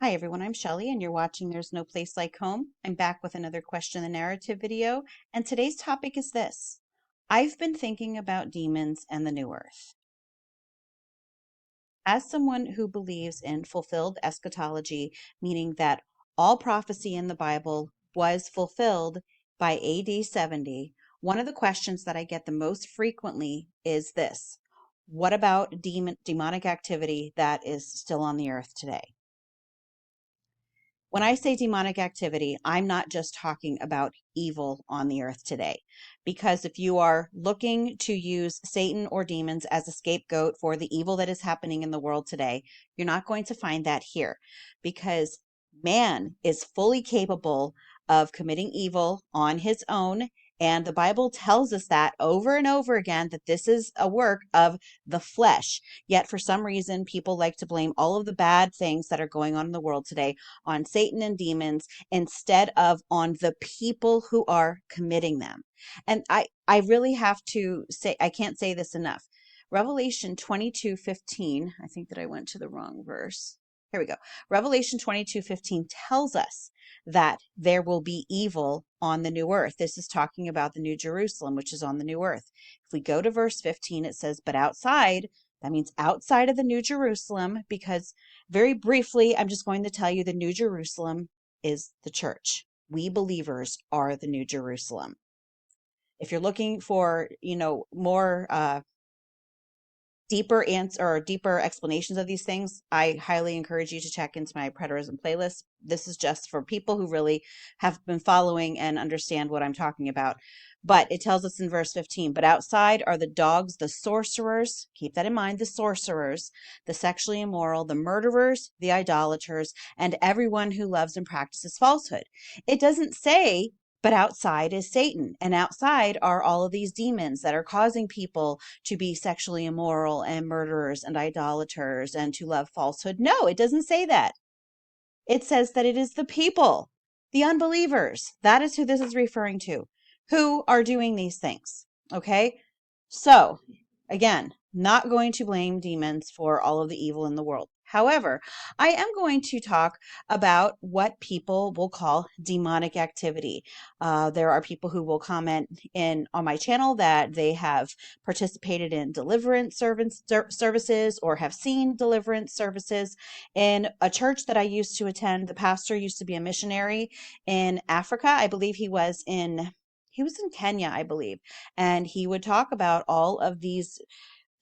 Hi everyone, I'm Shelley and you're watching There's No Place Like Home. I'm back with another Question the Narrative video, and today's topic is this. I've been thinking about demons and the new earth. As someone who believes in fulfilled eschatology, meaning that all prophecy in the Bible was fulfilled by AD 70, one of the questions that I get the most frequently is this. What about demonic activity that is still on the earth today? When I say demonic activity, I'm not just talking about evil on the earth today. Because if you are looking to use Satan or demons as a scapegoat for the evil that is happening in the world today, you're not going to find that here. Because man is fully capable of committing evil on his own. And the Bible tells us that over and over again, that this is a work of the flesh. Yet for some reason, people like to blame all of the bad things that are going on in the world today on Satan and demons instead of on the people who are committing them. And I really have to say, I can't say this enough. Revelation 22:15, I think that I went to the wrong verse. Here we go. Revelation 22:15 tells us that there will be evil on the new earth. This is talking about the new Jerusalem, which is on the new earth. If we go to verse 15, it says, but outside, that means outside of the new Jerusalem, because very briefly, I'm just going to tell you the New Jerusalem is the church. We believers are the New Jerusalem. If you're looking for, more deeper answer or deeper explanations of these things, I highly encourage you to check into my preterism playlist. This is just for people who really have been following and understand what I'm talking about. But it tells us in verse 15, but outside are the dogs, the sorcerers, keep that in mind, the sorcerers, the sexually immoral, the murderers, the idolaters, and everyone who loves and practices falsehood. It doesn't say but outside is Satan, and outside are all of these demons that are causing people to be sexually immoral and murderers and idolaters and to love falsehood. No, it doesn't say that. It says that it is the people, the unbelievers. That is who this is referring to, who are doing these things. Okay? So, again, not going to blame demons for all of the evil in the world. However, I am going to talk about what people will call demonic activity. There are people who will comment on my channel that they have participated in deliverance services or have seen deliverance services. In a church that I used to attend, the pastor used to be a missionary in Africa. I believe he was in Kenya, I believe, and he would talk about all of these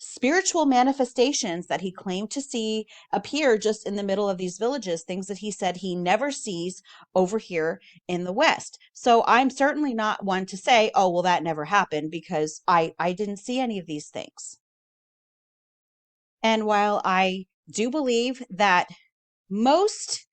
spiritual manifestations that he claimed to see appear just in the middle of these villages, things that he said he never sees over here in the West. So I'm certainly not one to say, oh, well, that never happened, because I didn't see any of these things. And while I do believe that most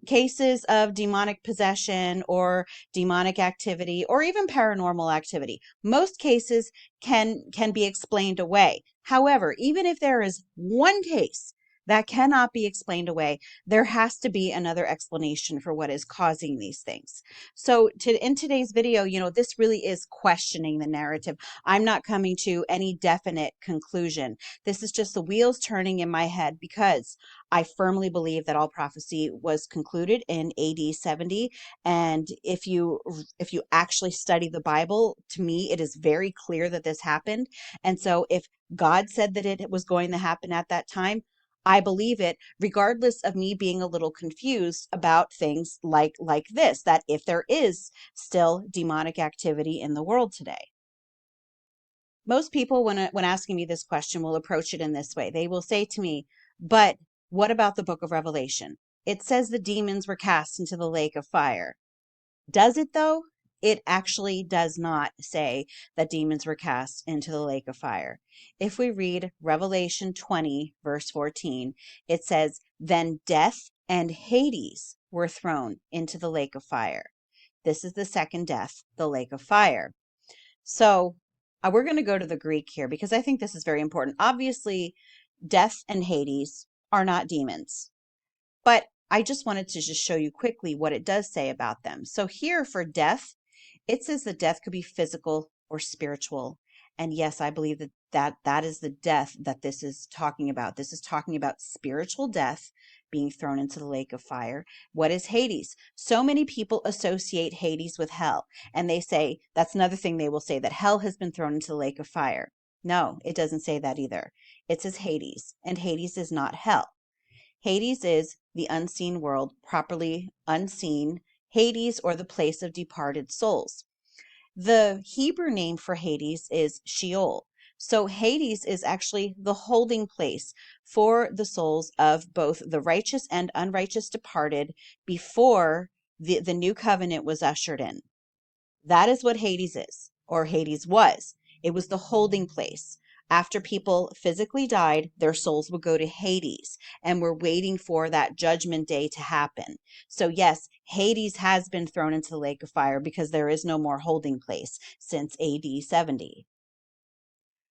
cases of demonic possession or demonic activity or even paranormal activity, most cases can be explained away. However, even if there is one case that cannot be explained away, there has to be another explanation for what is causing these things. So in today's video, this really is questioning the narrative. I'm not coming to any definite conclusion. This is just the wheels turning in my head, because I firmly believe that all prophecy was concluded in AD 70. And if you actually study the Bible, to me, it is very clear that this happened. And so if God said that it was going to happen at that time, I believe it, regardless of me being a little confused about things like this, that if there is still demonic activity in the world today. Most people, when asking me this question, will approach it in this way. They will say to me, but what about the book of Revelation? It says the demons were cast into the lake of fire. Does it though? It actually does not say that demons were cast into the lake of fire. If we read Revelation 20, verse 14, it says, then death and Hades were thrown into the lake of fire. This is the second death, the lake of fire. So we're going to go to the Greek here, because I think this is very important. Obviously, death and Hades are not demons, but I just wanted to just show you quickly what it does say about them. So here for death, it says that death could be physical or spiritual. And yes, I believe that is the death that this is talking about. This is talking about spiritual death, being thrown into the lake of fire. What is Hades? So many people associate Hades with hell, and they say, that's another thing they will say, that hell has been thrown into the lake of fire. No, it doesn't say that either. It says Hades, and Hades is not hell. Hades is the unseen world, properly unseen, Hades, or the place of departed souls. The Hebrew name for Hades is Sheol. So Hades is actually the holding place for the souls of both the righteous and unrighteous departed before the new covenant was ushered in. That is what Hades is, or Hades was. It was the holding place. After people physically died, their souls would go to Hades, and we're waiting for that judgment day to happen. So yes, Hades has been thrown into the lake of fire because there is no more holding place since AD 70.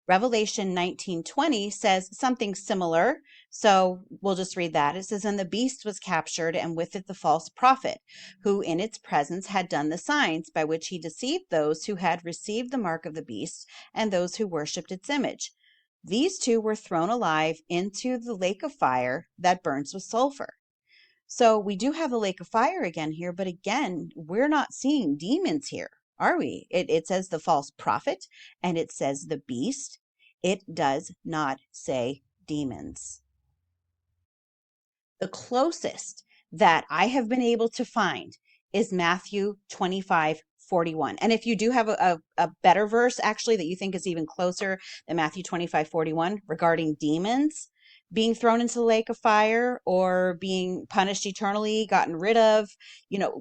Revelation 19:20 says something similar, so we'll just read that. It says, "And the beast was captured, and with it the false prophet, who in its presence had done the signs by which he deceived those who had received the mark of the beast and those who worshipped its image. These two were thrown alive into the lake of fire that burns with sulfur." So we do have the lake of fire again here, but again, we're not seeing demons here, are we? It says the false prophet and it says the beast. It does not say demons. The closest that I have been able to find is Matthew 25:41. And if you do have a better verse, actually, that you think is even closer than Matthew 25:41 regarding demons being thrown into the lake of fire or being punished eternally, gotten rid of,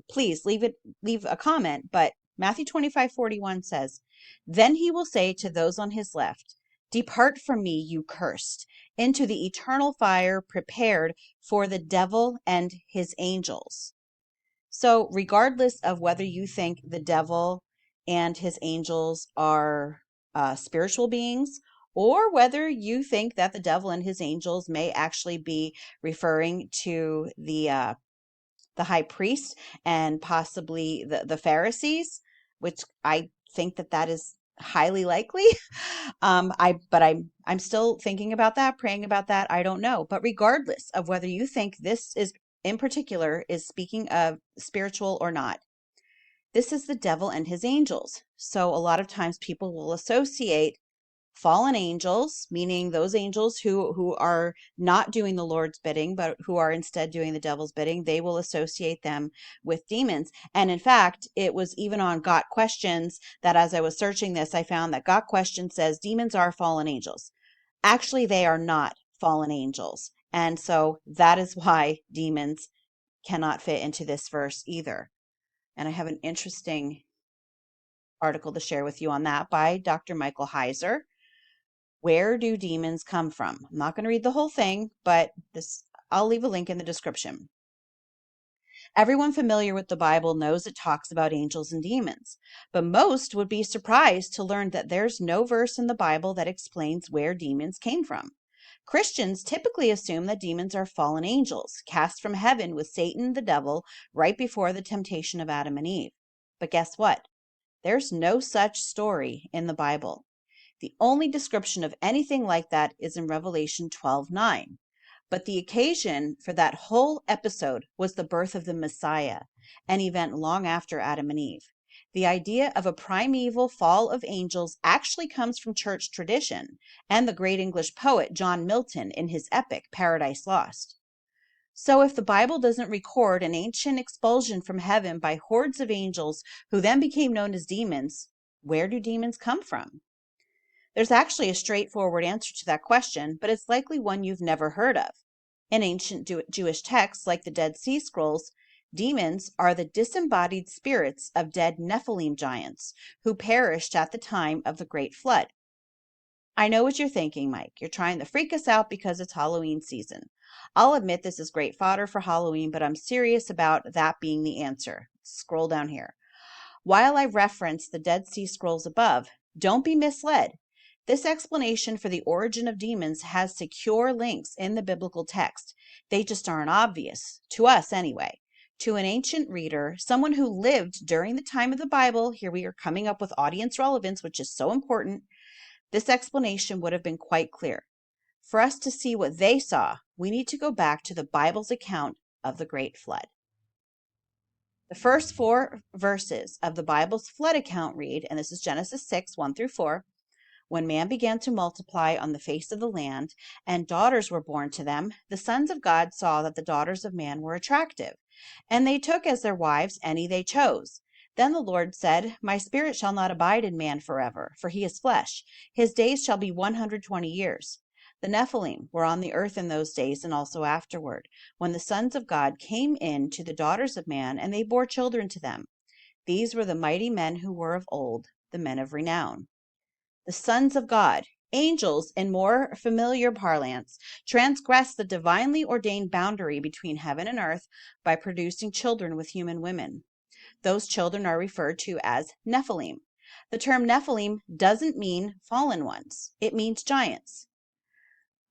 please leave a comment. But Matthew 25:41 says, "Then he will say to those on his left, 'Depart from me, you cursed, into the eternal fire prepared for the devil and his angels.'" So, regardless of whether you think the devil and his angels are spiritual beings, or whether you think that the devil and his angels may actually be referring to the high priest and possibly the Pharisees, which I think that is highly likely. I'm still thinking about that, praying about that. I don't know. But regardless of whether you think this is in particular is speaking of spiritual or not, this is the devil and his angels. So a lot of times people will associate fallen angels, meaning those angels who are not doing the Lord's bidding, but who are instead doing the devil's bidding. They will associate them with demons. And in fact, it was even on Got Questions that as I was searching this, I found that Got Questions says demons are fallen angels. Actually, they are not fallen angels. And so that is why demons cannot fit into this verse either. And I have an interesting article to share with you on that by Dr. Michael Heiser. Where do demons come from? I'm not going to read the whole thing, but I'll leave a link in the description. Everyone familiar with the Bible knows it talks about angels and demons, but most would be surprised to learn that there's no verse in the Bible that explains where demons came from. Christians typically assume that demons are fallen angels, cast from heaven with Satan, the devil, right before the temptation of Adam and Eve. But guess what? There's no such story in the Bible. The only description of anything like that is in Revelation 12:9. But the occasion for that whole episode was the birth of the Messiah, an event long after Adam and Eve. The idea of a primeval fall of angels actually comes from church tradition and the great English poet John Milton in his epic Paradise Lost. So if the Bible doesn't record an ancient expulsion from heaven by hordes of angels who then became known as demons, where do demons come from? There's actually a straightforward answer to that question, but it's likely one you've never heard of. In ancient Jewish texts like the Dead Sea Scrolls, demons are the disembodied spirits of dead Nephilim giants who perished at the time of the Great Flood. I know what you're thinking, Mike. You're trying to freak us out because it's Halloween season. I'll admit this is great fodder for Halloween, but I'm serious about that being the answer. Scroll down here. While I reference the Dead Sea Scrolls above, don't be misled. This explanation for the origin of demons has secure links in the biblical text. They just aren't obvious, to us anyway. To an ancient reader, someone who lived during the time of the Bible, here we are coming up with audience relevance, which is so important, this explanation would have been quite clear. For us to see what they saw, we need to go back to the Bible's account of the Great Flood. The first 4 verses of the Bible's flood account read, and this is Genesis 6, 1 through 4, when man began to multiply on the face of the land, and daughters were born to them, the sons of God saw that the daughters of man were attractive, and they took as their wives any they chose. Then the Lord said, My spirit shall not abide in man forever, for he is flesh. His days shall be 120 years. The Nephilim were on the earth in those days and also afterward, when the sons of God came in to the daughters of man, and they bore children to them. These were the mighty men who were of old, the men of renown. The sons of God, angels in more familiar parlance, transgressed the divinely ordained boundary between heaven and earth by producing children with human women. Those children are referred to as Nephilim. The term Nephilim doesn't mean fallen ones. It means giants.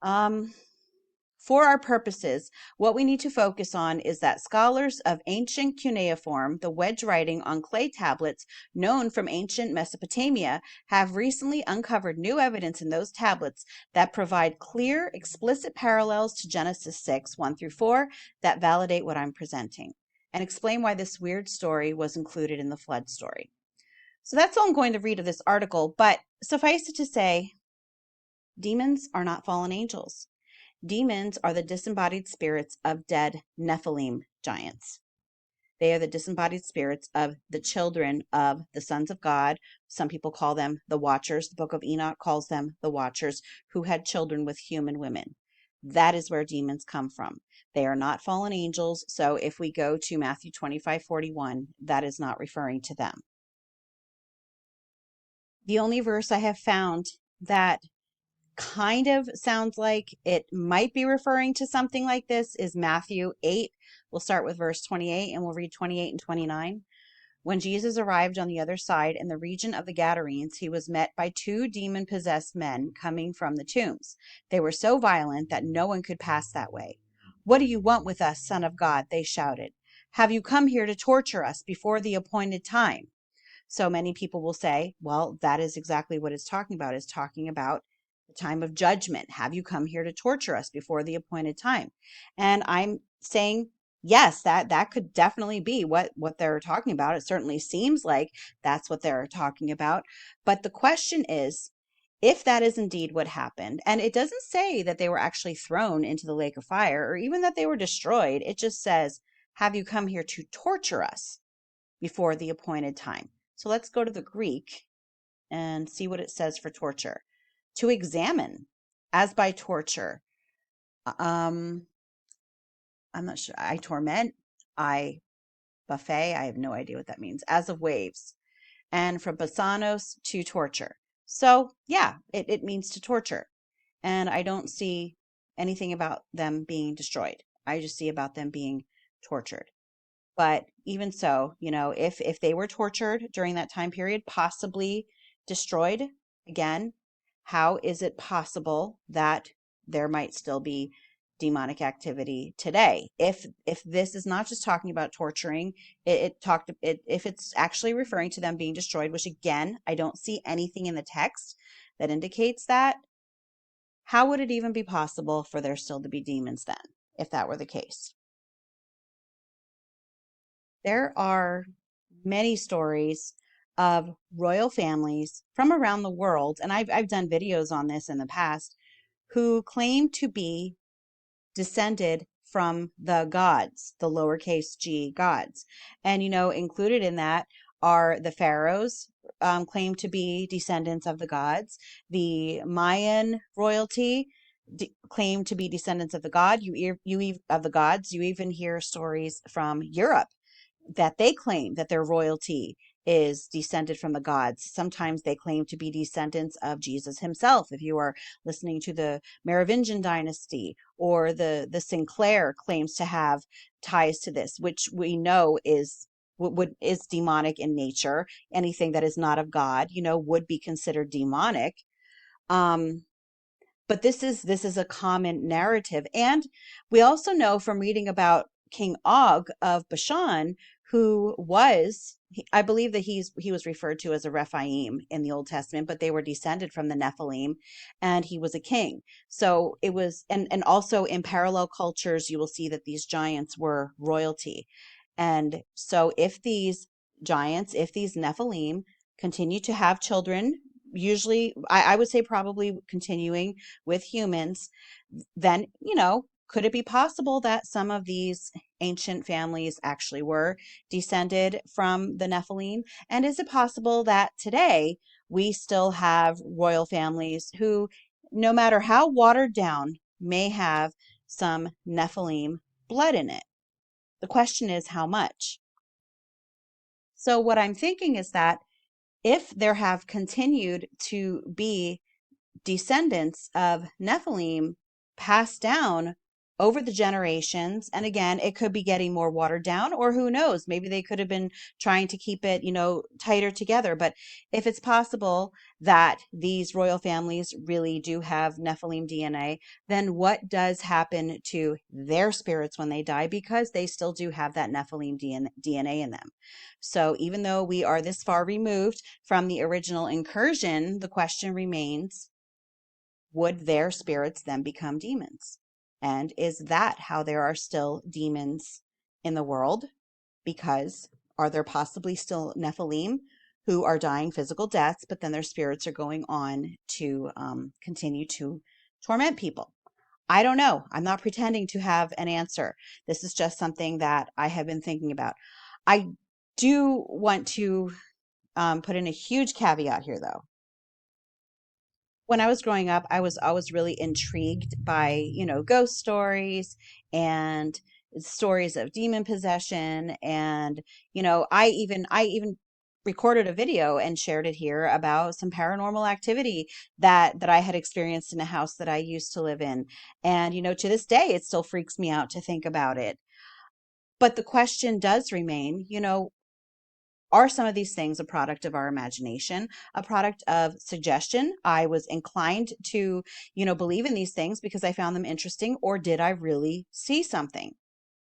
For our purposes, what we need to focus on is that scholars of ancient cuneiform, the wedge writing on clay tablets known from ancient Mesopotamia, have recently uncovered new evidence in those tablets that provide clear, explicit parallels to Genesis 6, 1 through 4 that validate what I'm presenting and explain why this weird story was included in the flood story. So that's all I'm going to read of this article, but suffice it to say, demons are not fallen angels. Demons are the disembodied spirits of dead Nephilim giants. They are the disembodied spirits of the children of the sons of God. Some people call them the Watchers. The book of Enoch calls them the Watchers, who had children with human women. That is where demons come from. They are not fallen angels. So if we go to Matthew 25:41, that is not referring to them. The only verse I have found that kind of sounds like it might be referring to something like this is Matthew 8. We'll start with verse 28 and we'll read 28 and 29. When Jesus arrived on the other side in the region of the Gadarenes, he was met by 2 demon-possessed men coming from the tombs. They were so violent that no one could pass that way. What do you want with us, Son of God? They shouted. Have you come here to torture us before the appointed time? So many people will say, well, that is exactly what it's talking about. It's talking about the time of judgment. Have you come here to torture us before the appointed time? And I'm saying, yes, that could definitely be what they're talking about. It certainly seems like that's what they're talking about. But the question is, if that is indeed what happened, and it doesn't say that they were actually thrown into the lake of fire or even that they were destroyed, it just says, have you come here to torture us before the appointed time? So let's go to the Greek and see what it says for torture. To examine, as by torture. I'm not sure. I torment, I buffet. I have no idea what that means. As of waves. And from basanos, to torture. So yeah, it means to torture. And I don't see anything about them being destroyed. I just see about them being tortured. But even so, if they were tortured during that time period, possibly destroyed, again, how is it possible that there might still be demonic activity today? If this is not just talking about torturing, if it's actually referring to them being destroyed, which again, I don't see anything in the text that indicates that, how would it even be possible for there still to be demons then, if that were the case? There are many stories of royal families from around the world, and I've done videos on this in the past, who claim to be descended from the gods, the lowercase g gods. And, included in that are the pharaohs, claim to be descendants of the gods. The Mayan royalty claim to be descendants of the god. Of the gods. You even hear stories from Europe that they claim that their royalty is descended from the gods. Sometimes they claim to be descendants of Jesus himself. If you are listening to the Merovingian dynasty, or the Sinclair claims to have ties to this, which we know is demonic in nature. Anything that is not of God, would be considered demonic. But this is a common narrative. And we also know from reading about King Og of Bashan, who was, I believe that he was referred to as a Rephaim in the Old Testament, but they were descended from the Nephilim, and he was a king. So it was, and also in parallel cultures, you will see that these giants were royalty. And so if these giants, if these Nephilim continue to have children, usually I would say probably continuing with humans, then, could it be possible that some of these ancient families actually were descended from the Nephilim? And is it possible that today we still have royal families who, no matter how watered down, may have some Nephilim blood in it? The question is how much? So, what I'm thinking is that if there have continued to be descendants of Nephilim passed down over the generations. And again, it could be getting more watered down, or who knows, maybe they could have been trying to keep it, tighter together. But if it's possible that these royal families really do have Nephilim DNA, then what does happen to their spirits when they die? Because they still do have that Nephilim DNA in them. So even though we are this far removed from the original incursion, the question remains, would their spirits then become demons? And is that how there are still demons in the world? Because are there possibly still Nephilim who are dying physical deaths, but then their spirits are going on to continue to torment people? I don't know. I'm not pretending to have an answer. This is just something that I have been thinking about. I do want to put in a huge caveat here, though. When I was growing up, I was always really intrigued by, ghost stories and stories of demon possession. And, I even recorded a video and shared it here about some paranormal activity that I had experienced in a house that I used to live in. And, to this day, it still freaks me out to think about it. But the question does remain, are some of these things a product of our imagination, a product of suggestion? I was inclined to, believe in these things because I found them interesting, or did I really see something?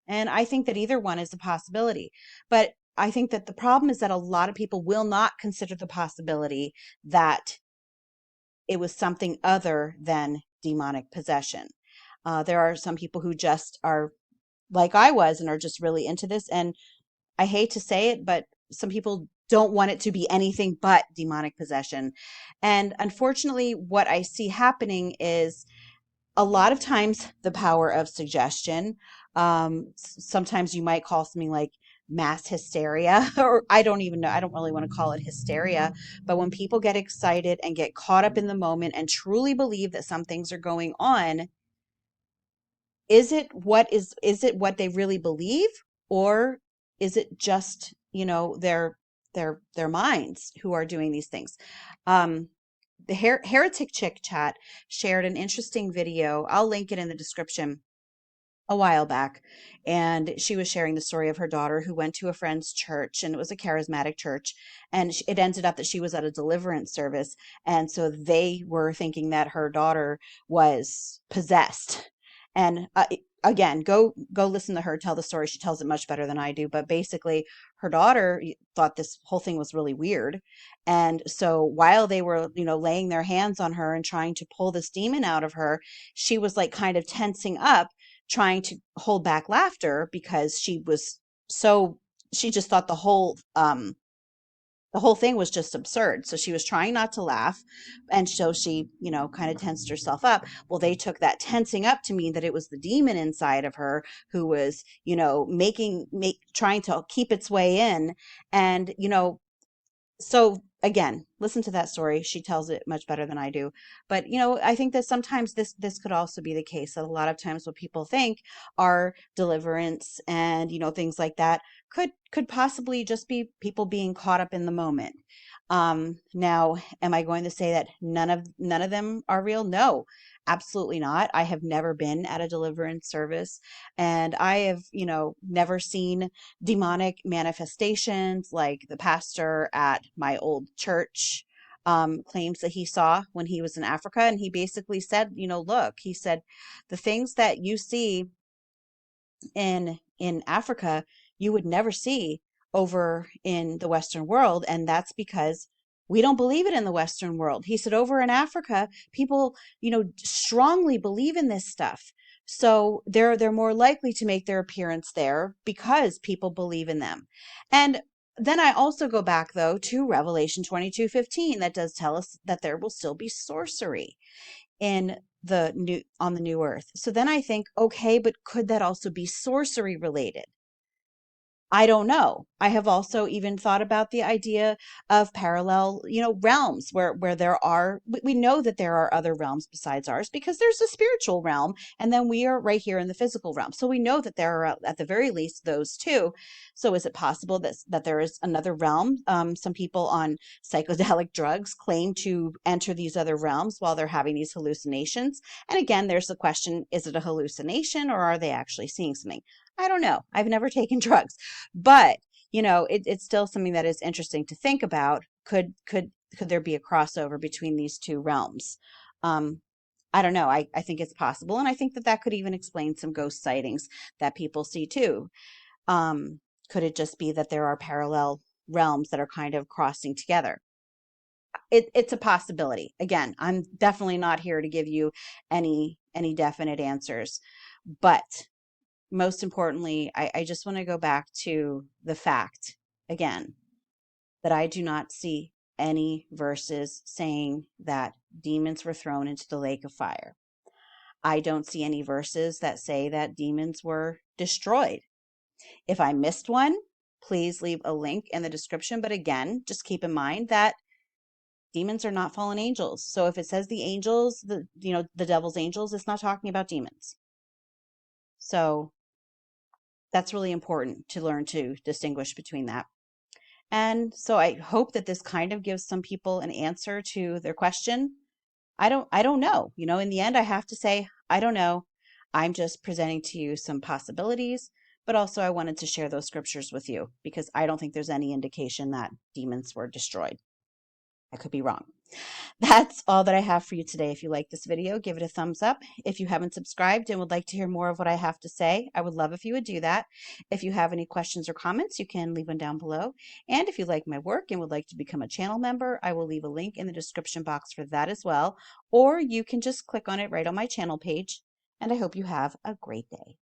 And I think that either one is a possibility. But I think that the problem is that a lot of people will not consider the possibility that it was something other than demonic possession. There are some people who just are like I was and are just really into this. And I hate to say it, but some people don't want it to be anything but demonic possession. And unfortunately, what I see happening is a lot of times the power of suggestion. Sometimes you might call something like mass hysteria, or I don't even know. I don't really want to call it hysteria. But when people get excited and get caught up in the moment and truly believe that some things are going on, is it what they really believe, or is it just their minds who are doing these things? The heretic chick chat shared an interesting video. I'll link it in the description, a while back, and she was sharing the story of her daughter who went to a friend's church, and it was a charismatic church, and it ended up that she was at a deliverance service, and so they were thinking that her daughter was possessed. And again, go listen to her tell the story. She tells it much better than I do, but basically her daughter thought this whole thing was really weird. And so while they were laying their hands on her and trying to pull this demon out of her, she was like kind of tensing up, trying to hold back laughter because she just thought the whole thing was just absurd. So she was trying not to laugh, and so she kind of tensed herself up. Well, they took that tensing up to mean that it was the demon inside of her who was trying to keep its way in. And so again, listen to that story. She tells it much better than I do. But I think that sometimes this could also be the case, that a lot of times what people think are deliverance and things like that could possibly just be people being caught up in the moment. Now, am I going to say that none of them are real? No, absolutely not. I have never been at a deliverance service, and I have never seen demonic manifestations like the pastor at my old church claims that he saw when he was in Africa. And he basically said, look, he said, the things that you see in Africa, you would never see over in the Western world, and that's because we don't believe it in the Western world. He said over in Africa, people, strongly believe in this stuff. So they're more likely to make their appearance there because people believe in them. And then I also go back though to Revelation 22:15 that does tell us that there will still be sorcery in on the new earth. So then I think, okay, but could that also be sorcery related? I don't know. I have also even thought about the idea of parallel, realms where there are, we know that there are other realms besides ours because there's a spiritual realm and then we are right here in the physical realm. So we know that there are at the very least those two. So is it possible that there is another realm? Some people on psychedelic drugs claim to enter these other realms while they're having these hallucinations. And again, there's the question, is it a hallucination or are they actually seeing something? I don't know. I've never taken drugs. But, it's still something that is interesting to think about. Could there be a crossover between these two realms? I don't know. I think it's possible. And I think that could even explain some ghost sightings that people see too. Could it just be that there are parallel realms that are kind of crossing together? It's a possibility. Again, I'm definitely not here to give you any definite answers. But most importantly, I just want to go back to the fact again that I do not see any verses saying that demons were thrown into the lake of fire. I don't see any verses that say that demons were destroyed. If I missed one, please leave a link in the description. But again, just keep in mind that demons are not fallen angels. So if it says the angels, the devil's angels, it's not talking about demons. So that's really important to learn to distinguish between that. And so I hope that this kind of gives some people an answer to their question. I don't know. In the end, I have to say, I don't know. I'm just presenting to you some possibilities, but also I wanted to share those scriptures with you because I don't think there's any indication that demons were destroyed. I could be wrong. That's all that I have for you today. If you like this video, give it a thumbs up. If you haven't subscribed and would like to hear more of what I have to say, I would love if you would do that. If you have any questions or comments, you can leave them down below. And if you like my work and would like to become a channel member, I will leave a link in the description box for that as well. Or you can just click on it right on my channel page. And I hope you have a great day.